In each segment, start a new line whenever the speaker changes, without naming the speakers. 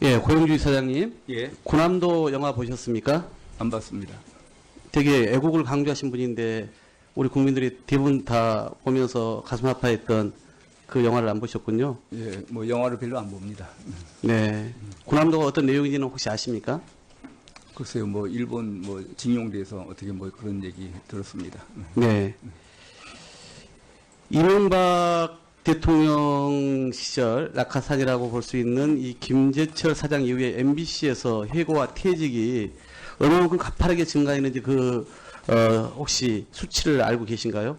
예, 고영주 사장님.
예,
고남도 영화 보셨습니까?
안 봤습니다.
되게 애국을 강조하신 분인데 우리 국민들이 대부분 다 보면서 가슴 아파했던 그 영화를 안 보셨군요.
예, 뭐 영화를 별로 안 봅니다.
네. 고남도가 어떤 내용인지는 혹시 아십니까?
글쎄요, 뭐 일본 뭐 징용돼서 어떻게 뭐 그런 얘기 들었습니다.
네. 이명박 대통령 시절 낙하산이라고 볼 수 있는 이 김재철 사장 이후에 MBC에서 해고와 퇴직이 어느 만큼 가파르게 증가했는지 혹시 수치를 알고 계신가요?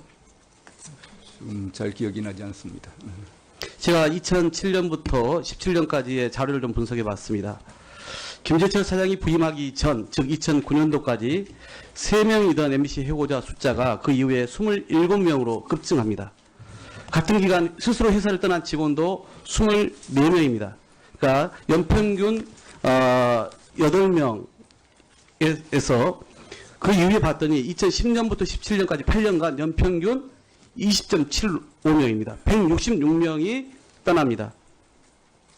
잘 기억이 나지 않습니다.
제가 2007년부터 17년까지의 자료를 좀 분석해 봤습니다. 김재철 사장이 부임하기 전, 즉 2009년도까지 3명이던 MBC 해고자 숫자가 그 이후에 27명으로 급증합니다. 같은 기간 스스로 회사를 떠난 직원도 24명입니다. 그러니까 연평균 8명에서 그 이후에 봤더니 2010년부터 17년까지 8년간 연평균 20.75명입니다. 166명이 떠납니다.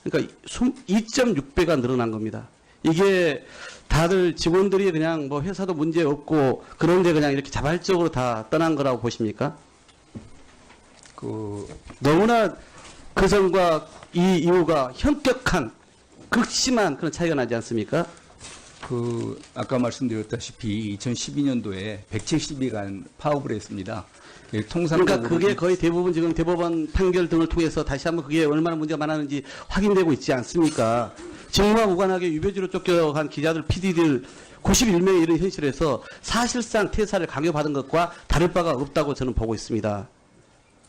그러니까 2.6배가 늘어난 겁니다. 이게 다들 직원들이 그냥 뭐 회사도 문제 없고 그런데 그냥 이렇게 자발적으로 다 떠난 거라고 보십니까? 너무나 그 전과 이 이후가 현격한 극심한 그런 차이가 나지 않습니까?
아까 말씀드렸다시피 2012년도에 170일간 파업을 했습니다. 통상적으로
그러니까 그게 거의 대부분 지금 대법원 판결 등을 통해서 다시 한번 그게 얼마나 문제가 많았는지 확인되고 있지 않습니까? 직무와 무관하게 유배지로 쫓겨간 기자들, PD들 91명이 이런 현실에서 사실상 퇴사를 강요받은 것과 다를 바가 없다고 저는 보고 있습니다.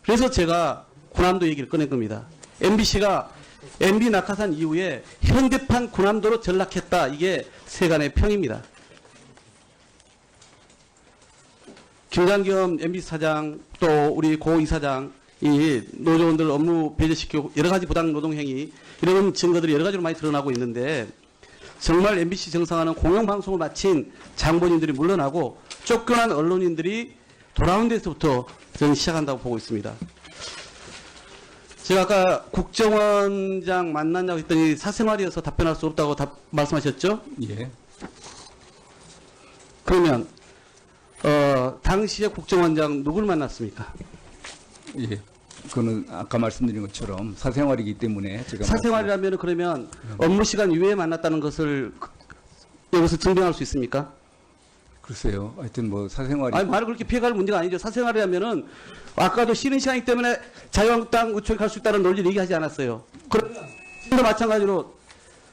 그래서 제가 고남도 얘기를 꺼낸 겁니다. MBC가 MB 낙하산 이후에 현대판 고남도로 전락했다. 이게 세간의 평입니다. 김장겸 MBC 사장 또 우리 고 이사장 이 노조원들 업무 배제시키고 여러 가지 부당 노동 행위 이런 증거들이 여러 가지로 많이 드러나고 있는데 정말 MBC 정상화는 공영방송을 마친 장본인들이 물러나고 쫓겨난 언론인들이 돌아온 데서부터 저는 시작한다고 보고 있습니다. 제가 아까 국정원장 만났냐고 했더니 사생활이어서 답변할 수 없다고 말씀하셨죠?
예.
그러면 당시에 국정원장 누굴 만났습니까?
예. 그거는 아까 말씀드린 것처럼 사생활이기 때문에 제가
사생활이라면 그러면 업무 시간 이외에 만났다는 것을 여기서 증명할 수 있습니까?
글쎄요. 하여튼 뭐 사생활이
아니 말을 그렇게 피해갈 문제가 아니죠. 사생활이라면은 아까도 쉬는 시간이기 때문에 자유한국당 의총에 갈 수 있다는 논리를 얘기하지 않았어요. 그러면 지금도 마찬가지로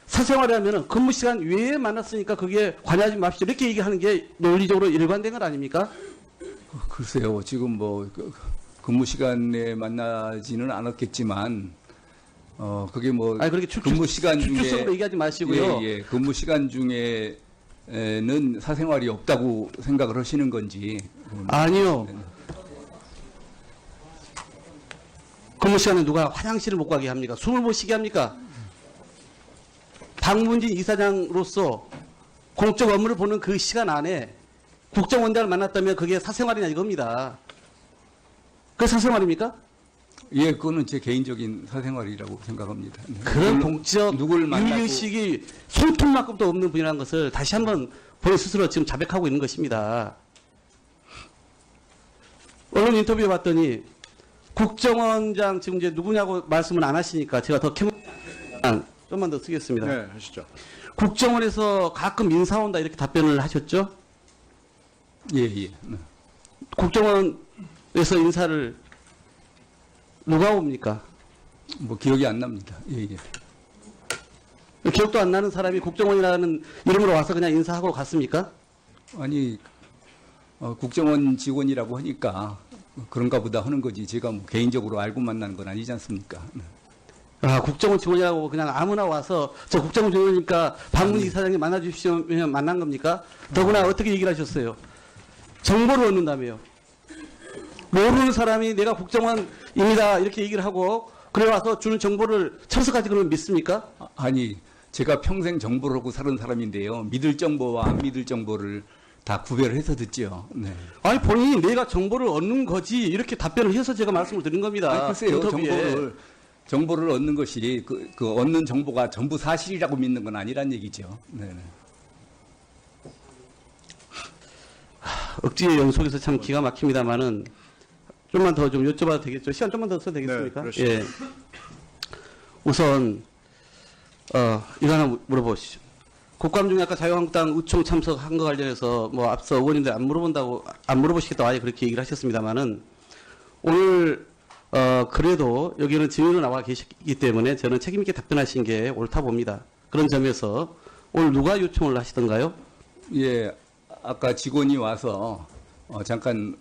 사생활이라면은 근무 시간 외에 만났으니까 그게 관여하지 마십시오. 이렇게 얘기하는 게 논리적으로 일관된 건 아닙니까?
글쎄요. 지금 뭐 근무 시간에 만나지는 않았겠지만 그게 뭐
아니 그렇게
근무 시간 중에
추측적으로 얘기하지 마시고요.
예, 근무 시간 중에는 사생활이 없다고 생각을 하시는 건지
아니요. 근무 시간에 누가 화장실을 못 가게 합니까? 숨을 못 쉬게 합니까? 박문진 이사장으로서 공적 업무를 보는 그 시간 안에 국정원장을 만났다면 그게 사생활이냐 이겁니다. 그게 사생활입니까?
예, 그거는 제 개인적인 사생활이라고 생각합니다.
그런 공적
누굴 만나고
윤리식이 손톱만큼도 없는 분이라는 것을 다시 한번 본인 스스로 지금 자백하고 있는 것입니다. 언론 인터뷰에 봤더니 국정원장 지금 이제 누구냐고 말씀을 안 하시니까 제가 더 좀만 더 쓰겠습니다.
네, 하시죠.
국정원에서 가끔 인사 온다 이렇게 답변을 하셨죠?
예, 예.
국정원에서 인사를 누가 옵니까?
뭐 기억이 안 납니다. 예, 예.
기억도 안 나는 사람이 국정원이라는 이름으로 와서 그냥 인사하고 갔습니까?
아니 국정원 직원이라고 하니까 그런가 보다 하는 거지. 제가 뭐 개인적으로 알고 만난 건 아니지 않습니까?
아, 국정원 직원이라고 그냥 아무나 와서 저 국정원 직원이니까 박문희 사장님 만나주십시오 하면 만난 겁니까? 더구나 어떻게 얘기를 하셨어요? 정보를 얻는다며요. 모르는 사람이 내가 국정원입니다 이렇게 얘기를 하고 그래 와서 주는 정보를 철석까지 그러면 믿습니까?
아니 제가 평생 정보를 하고 살은 사람인데요. 믿을 정보와 안 믿을 정보를 다 구별해서 듣죠. 네.
아니 본인이 내가 정보를 얻는 거지 이렇게 답변을 해서 제가 말씀을 드린 겁니다.
아니, 글쎄요.
인터뷰에.
정보를 정보를 얻는 것이 그 얻는 정보가 전부 사실이라고 믿는 건 아니란 얘기죠. 네.
억지의 연속에서 참 기가 막힙니다만은 좀만 더 좀 여쭤봐도 되겠죠? 시간 좀만 더 써도 되겠습니까?
네, 그렇습니다.
예. 우선 이거 하나 물어보시죠. 국감 중에 아까 자유한국당 의총 참석한 거 관련해서 뭐 앞서 의원님들 안 물어보시겠다고 아예 그렇게 얘기를 하셨습니다만은 오늘 그래도 여기는 증인으로 나와 계시기 때문에 저는 책임 있게 답변하신 게 옳다 봅니다. 그런 점에서 오늘 누가 요청을 하시던가요?
예, 아까 직원이 와서 잠깐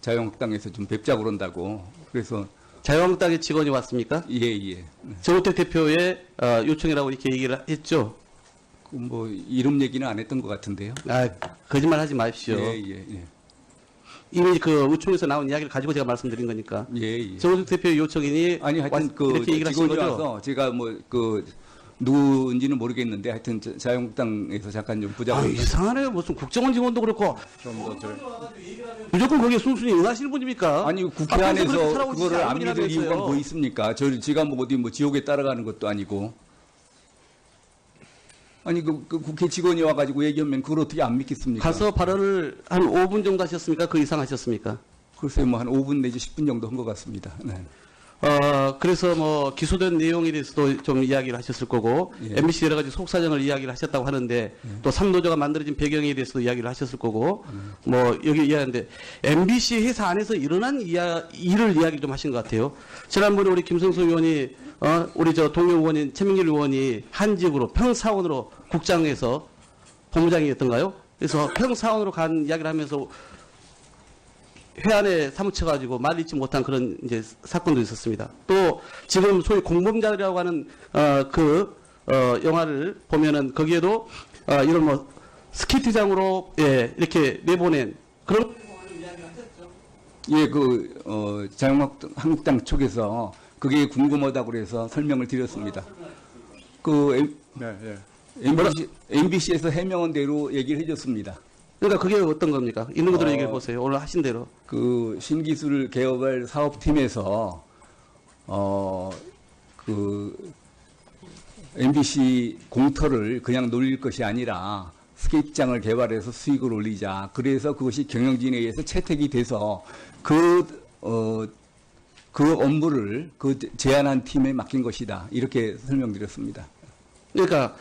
자유한국당에서 좀 뵙자고 그런다고. 그래서
자유한국당의 직원이 왔습니까?
예.
정우택 대표의 요청이라고 이렇게 얘기를 했죠.
뭐 이름 얘기는 안 했던 것 같은데요.
거짓말 하지 마십시오.
예.
이미 그 의총에서 나온 이야기를 가지고 제가 말씀드린 거니까.
예.
정우택 대표의 요청이니
아니 하여튼
이렇게 얘기를 하신
직원이
거죠.
와서 제가 누구인지는 모르겠는데 하여튼 자유한국당에서 잠깐 좀 보자고.
이상하네요. 무슨 국정원 직원도 그렇고
좀더
무조건 거기에 순순히 응하시는 분입니까?
아니 국회
앞에서
안에서
그렇게 살아오시지
그거를 안
않은
믿을
분이라면서요.
이유가 뭐 있습니까? 제가 뭐 어디 지옥에 따라가는 것도 아니고. 아니 그 국회 직원이 와가지고 얘기하면 그걸 어떻게 안 믿겠습니까?
가서 발언을 한 5분 정도 하셨습니까? 그 이상 하셨습니까?
글쎄 뭐 한 5분 내지 10분 정도 한 것 같습니다. 네.
그래서 뭐 기소된 내용에 대해서도 좀 이야기를 하셨을 거고
예.
MBC 여러 가지 속사정을 이야기를 하셨다고 하는데 또 삼노조가 만들어진 배경에 대해서도 이야기를 하셨을 거고 뭐 여기 이야기하는데 MBC 회사 안에서 일어난 일을 이야기 좀 하신 것 같아요. 지난번에 우리 김성수 의원이 우리 저 동료 의원인 최민길 의원이 한직으로 평사원으로 국장에서 본부장이었던가요? 그래서 평사원으로 간 이야기를 하면서 회안에 사무쳐가지고 말 잊지 못한 그런 이제 사건도 있었습니다. 또 지금 소위 공범자라고 하는 영화를 보면은 거기에도 이런 뭐 스케이트장으로 이렇게 내보낸 그런
예, 자유한국당 쪽에서 그게 궁금하다고 그래서 설명을 드렸습니다.
네.
MBC에서 해명한 대로 얘기를 해줬습니다.
그러니까 그게 어떤 겁니까? 있는 그대로 얘기해 보세요. 오늘 하신 대로.
그 신기술 개업할 사업팀에서 MBC 공터를 그냥 놀릴 것이 아니라 스케이트장을 개발해서 수익을 올리자. 그래서 그것이 경영진에 의해서 채택이 돼서 그 업무를 제안한 팀에 맡긴 것이다. 이렇게 설명드렸습니다.
그러니까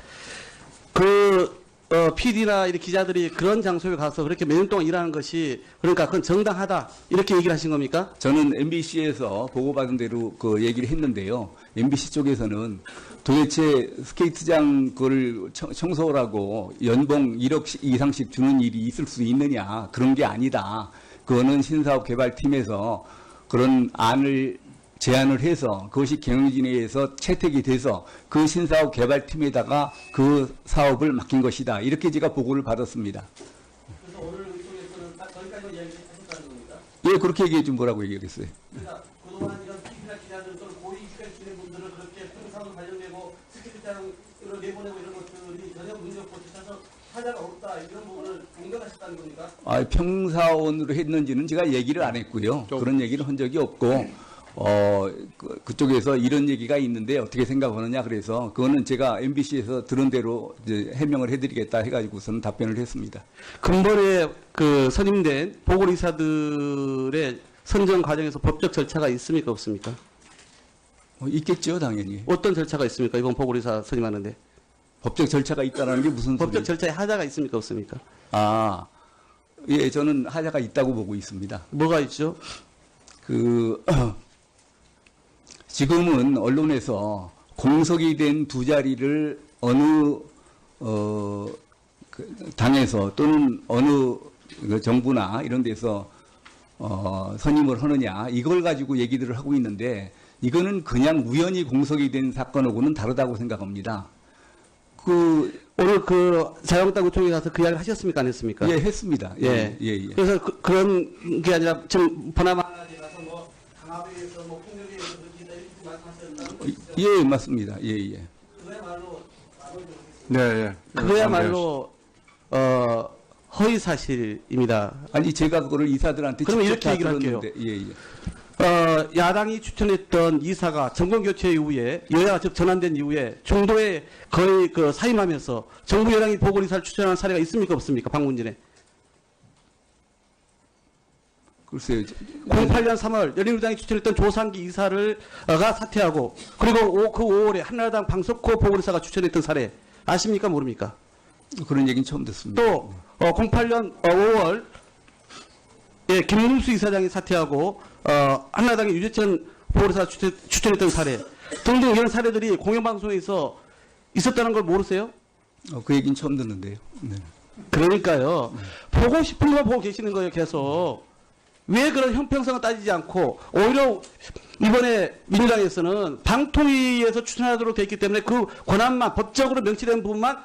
PD나 이렇게 기자들이 그런 장소에 가서 그렇게 몇 년 동안 일하는 것이 그러니까 그건 정당하다 이렇게 얘기를 하신 겁니까?
저는 MBC에서 보고받은 대로 그 얘기를 했는데요. MBC 쪽에서는 도대체 스케이트장 그걸 청소하라고 연봉 1억 이상씩 주는 일이 있을 수 있느냐. 그런 게 아니다. 그거는 신사업 개발팀에서 그런 제안을 해서 그것이 경영진에 의해서 채택이 돼서 그 신사업 개발팀에다가 그 사업을 맡긴 것이다. 이렇게 제가 보고를 받았습니다.
그래서 오늘 의총에서는 딱 거기까지 이야기하셨다는 겁니까?
예, 그렇게 얘기해 좀 뭐라고 얘기했어요.
그러니까 그동안 이런 PD나 기자들 또는 고위직에 지낸 분들은 그렇게 평사원 관련되고 스케이트장으로 내보내고 이런 것들이 전혀 문제없고 지쳐서 하자가 없다 이런 부분을 공격하셨다는 겁니까?
평사원으로 했는지는 제가 얘기를 안 했고요. 그런 얘기를 한 적이 없고 그쪽에서 이런 얘기가 있는데 어떻게 생각하느냐 그래서 그거는 제가 MBC에서 들은 대로 이제 해명을 해드리겠다 해가지고서는 답변을 했습니다.
근본에 그 선임된 보궐이사들의 선정 과정에서 법적 절차가 있습니까 없습니까?
있겠죠, 당연히.
어떤 절차가 있습니까? 이번 보궐이사 선임하는데
법적 절차가 있다는 게 무슨
법적
소리예요?
절차에 하자가 있습니까 없습니까?
예, 저는 하자가 있다고 보고 있습니다.
뭐가 있죠?
지금은 언론에서 공석이 된 두 자리를 어느 당에서 또는 어느 정부나 이런 데서 선임을 하느냐 이걸 가지고 얘기들을 하고 있는데 이거는 그냥 우연히 공석이 된 사건하고는 다르다고 생각합니다.
오늘 자유한국당 의총에 가서 그 이야기를 하셨습니까 안 했습니까?
예, 했습니다. 예.
그래서 그런 게 아니라 지금 번화마을에 가서 뭐 강압에서 뭐 폭력에 의해서 이렇게 말씀하셨나?
예, 맞습니다. 예.
그거야말로 허위 사실입니다.
아니 제가 그거를 이사들한테
그러면
직접
이렇게 얘기를
다
할게요.
들었는데, 예.
야당이 추천했던 이사가 정권 교체 이후에 여야가 즉 전환된 이후에 중도에 거의 그 사임하면서 정부 여당이 보궐이사를 추천한 사례가 있습니까 없습니까? 방문진에.
글쎄요.
08년 3월 열린우리당이 추천했던 조상기 이사가 사퇴하고 그리고 그 5월에 한나라당 방석호 보궐이사가 추천했던 사례 아십니까 모릅니까?
그런 얘기는 처음 듣습니다.
또 08년 5월 예, 김문수 이사장이 사퇴하고 한나라당의 유재천 보궐이사가 추천했던 사례 등등 이런 사례들이 공영방송에서 있었다는 걸 모르세요?
그 얘기는 처음 듣는데요. 네.
그러니까요. 보고 싶은 거 보고 계시는 거예요, 계속. 왜 그런 형평성을 따지지 않고 오히려 이번에 민주당에서는 방통위에서 추천하도록 돼 있기 때문에 그 권한만 법적으로 명시된 부분만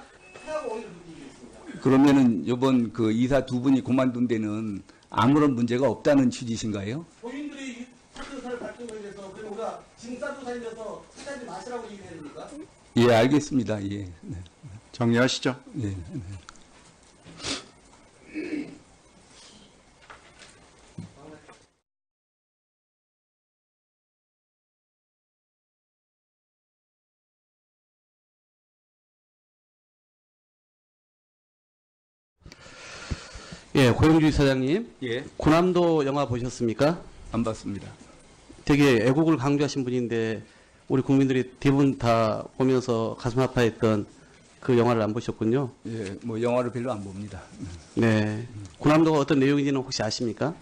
그러면은 이번 그 이사 두 분이 그만둔 데는 아무런 문제가 없다는 취지신가요?
본인들이 사조사를 밝힌 거에 대해서 우리가 지금 사조사인데서 사자지 마시라고 얘기해야 됩니까?
예, 알겠습니다. 예. 네.
정리하시죠.
예. 네.
예, 고영주 이사장님.
예.
군함도 영화 보셨습니까?
안 봤습니다.
되게 애국을 강조하신 분인데 우리 국민들이 대부분 다 보면서 가슴 아파했던 그 영화를 안 보셨군요.
예, 뭐 영화를 별로 안 봅니다.
네. 군함도가 어떤 내용인지는 혹시 아십니까?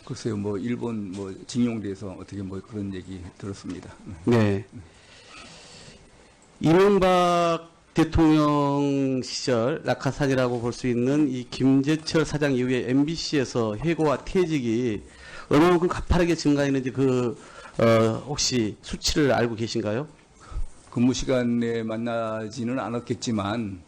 글쎄요, 뭐 일본 뭐 징용돼서 어떻게 뭐 그런 얘기 들었습니다.
네. 이명박 대통령 시절 낙하산이라고 볼 수 있는 이 김재철 사장 이후에 MBC에서 해고와 퇴직이 얼마만큼 가파르게 증가했는지 혹시 수치를 알고 계신가요?
근무 시간에 만나지는 않았겠지만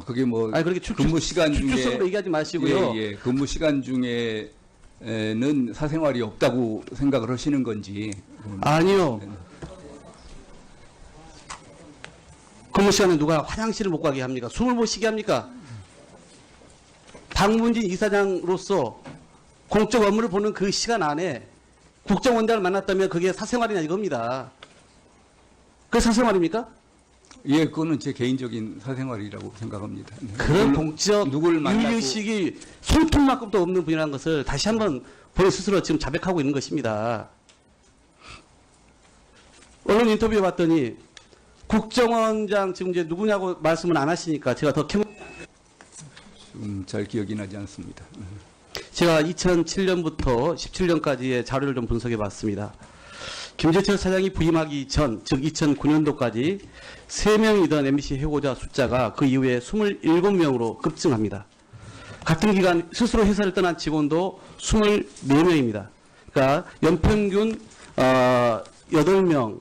그게 뭐
아니 그렇게
근무 시간 중에
추측적으로 얘기하지 마시고요.
예, 예. 근무 시간 중에는 사생활이 없다고 생각을 하시는 건지
아니요. 근무 시간에 누가 화장실을 못 가게 합니까? 숨을 못 쉬게 합니까? 박문진 이사장으로서 공적 업무를 보는 그 시간 안에 국정원장을 만났다면 그게 사생활이냐 이겁니다. 그게 사생활입니까?
예, 그거는 제 개인적인 사생활이라고 생각합니다. 네.
그런 공적
누굴 만나고
윤리식이 손톱만큼도 없는 분이라는 것을 다시 한번 본인 스스로 지금 자백하고 있는 것입니다. 언론 인터뷰에 봤더니 국정원장 지금 이제 누구냐고 말씀은 안 하시니까 제가 더
잘 기억이 나지 않습니다.
제가 2007년부터 17년까지의 자료를 좀 분석해 봤습니다. 김재철 사장이 부임하기 전, 즉 2009년도까지 3명이던 MBC 해고자 숫자가 그 이후에 27명으로 급증합니다. 같은 기간 스스로 회사를 떠난 직원도 24명입니다. 그러니까 연평균 8명에서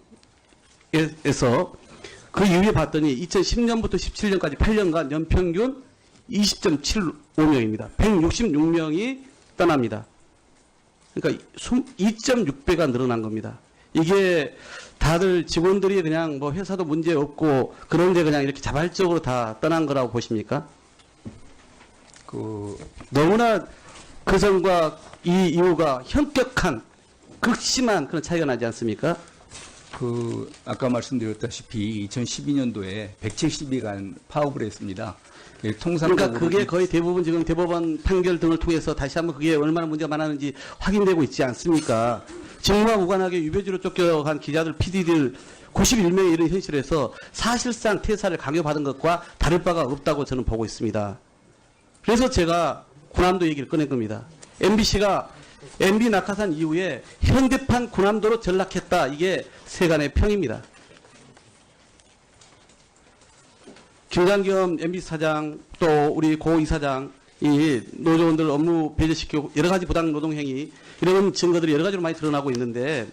그 이후에 봤더니 2010년부터 17년까지 8년간 연평균 20.75명입니다. 166명이 떠납니다. 그러니까 2.6배가 늘어난 겁니다. 이게 다들 직원들이 그냥 뭐 회사도 문제 없고 그런데 그냥 이렇게 자발적으로 다 떠난 거라고 보십니까? 너무나 그 전과 이 이후가 현격한 극심한 그런 차이가 나지 않습니까?
아까 말씀드렸다시피 2012년도에 170일간 파업을 했습니다.
그러니까 그게 거의 대부분 지금 대법원 판결 등을 통해서 다시 한번 그게 얼마나 문제가 많았는지 확인되고 있지 않습니까? 직무와 무관하게 유배지로 쫓겨간 기자들, PD들 91명이 이런 현실에서 사실상 퇴사를 강요받은 것과 다를 바가 없다고 저는 보고 있습니다. 그래서 제가 군함도 얘기를 꺼낸 겁니다. MBC가 MB 낙하산 이후에 현대판 군함도로 전락했다. 이게 세간의 평입니다. 김장겸 MBC 사장 또 우리 고 이사장 이 노조원들 업무 배제시키고 여러 가지 부당 노동 행위 이런 증거들이 여러 가지로 많이 드러나고 있는데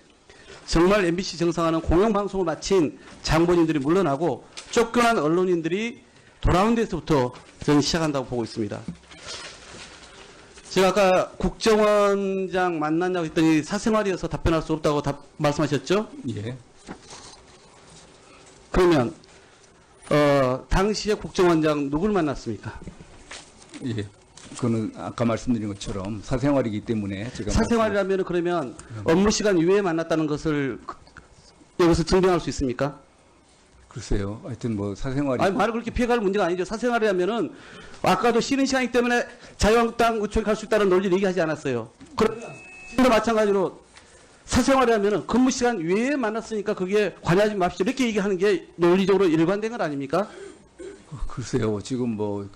정말 MBC 정상화는 공영방송을 마친 장본인들이 물러나고 쫓겨난 언론인들이 돌아온 데서부터 저는 시작한다고 보고 있습니다. 제가 아까 국정원장 만났냐고 했더니 사생활이어서 답변할 수 없다고 말씀하셨죠?
예.
그러면 당시에 국정원장 누굴 만났습니까?
예. 그거는 아까 말씀드린 것처럼 사생활이기 때문에 제가
사생활이라면 그러면 업무 시간 이외에 만났다는 것을 여기서 증명할 수 있습니까?
글쎄요. 하여튼 뭐 사생활이
아니, 말을 그렇게 피해갈 문제가 아니죠. 사생활이라면은 아까도 쉬는 시간이기 때문에 자유한국당 의총에 갈 수 있다는 논리를 얘기하지 않았어요. 그러면 지금도 마찬가지로 사생활이라면은 근무 시간 외에 만났으니까 그게 관여하지 맙시다. 이렇게 얘기하는 게 논리적으로 일관된 건 아닙니까?
글쎄요. 지금 뭐